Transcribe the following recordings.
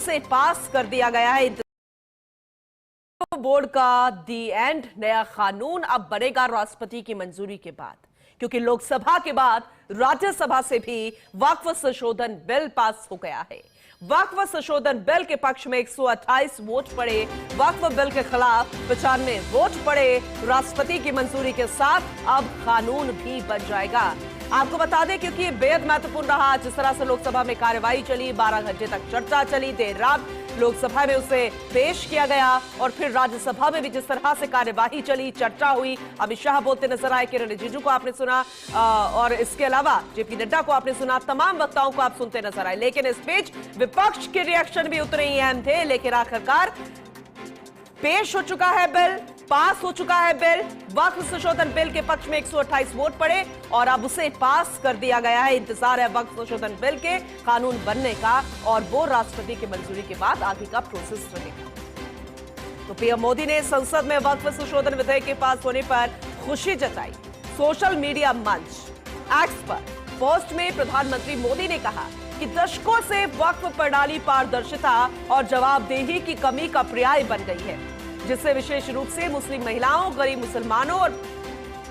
से पास कर दिया गया है बोर्ड का दी एंड नया कानून अब बनेगा राष्ट्रपति की मंजूरी के बाद, क्योंकि लोकसभा के बाद राज्यसभा से भी वक्फ संशोधन बिल पास हो गया है। वक्फ संशोधन बिल के पक्ष में 128 वोट पड़े, वक्फ बिल के खिलाफ 95 वोट पड़े। राष्ट्रपति की मंजूरी के साथ अब कानून भी बन जाएगा। आपको बता दें, क्योंकि ये बेहद महत्वपूर्ण रहा, जिस तरह से लोकसभा में कार्यवाही चली, 12 घंटे तक चर्चा चली, देर रात लोकसभा में उसे पेश किया गया और फिर राज्यसभा में भी जिस तरह से कार्यवाही चली, चर्चा हुई। अमित शाह बोलते नजर आए, किरण रिजिजू को आपने सुना और इसके अलावा जेपी नड्डा को आपने सुना, तमाम वक्ताओं को आप सुनते नजर आए। लेकिन इस बीच विपक्ष के रिएक्शन भी उतने ही अहम थे। लेकिन आखिरकार पेश हो चुका है बिल, पास हो चुका है बिल। वक्फ संशोधन बिल के पक्ष में 128 वोट पड़े और अब उसे पास कर दिया गया है। इंतजार है वक्फ संशोधन बिल के कानून बनने का और वो राष्ट्रपति की मंजूरी के बाद आगे का प्रोसेस रहेगा। तो पीएम मोदी ने संसद में वक्फ संशोधन विधेयक के पास होने पर खुशी जताई। सोशल मीडिया मंच एक्स पर पोस्ट में प्रधानमंत्री मोदी ने कहा कि दशकों से वक्फ प्रणाली पारदर्शिता और जवाबदेही की कमी का पर्याय बन गई है, जिससे विशेष रूप से मुस्लिम महिलाओं, गरीब मुसलमानों और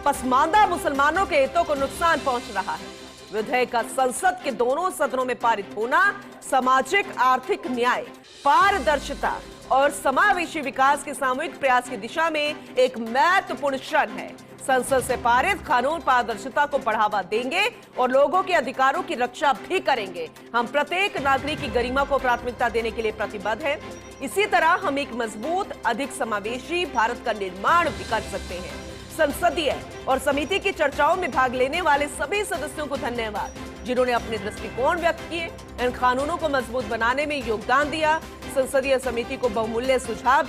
पसमानदा मुसलमानों के हितों को नुकसान पहुंच रहा है। विधेयक का संसद के दोनों सदनों में पारित होना सामाजिक आर्थिक न्याय, पारदर्शिता और समावेशी विकास के सामूहिक प्रयास की दिशा में एक महत्वपूर्ण क्षण है। संसद से पारित कानून पारदर्शिता को बढ़ावा देंगे और लोगों के अधिकारों की रक्षा भी करेंगे। हम प्रत्येक नागरिक की गरिमा को प्राथमिकता देने के लिए प्रतिबद्ध हैं। इसी तरह हम एक मजबूत, अधिक समावेशी भारत का निर्माण भी कर सकते हैं। संसदीय और समिति की चर्चाओं में भाग लेने वाले सभी सदस्यों को धन्यवाद, जिन्होंने अपने दृष्टिकोण व्यक्त किए, इन कानूनों को मजबूत बनाने में योगदान दिया। संसदीय समिति को बहुमूल्य सुझाव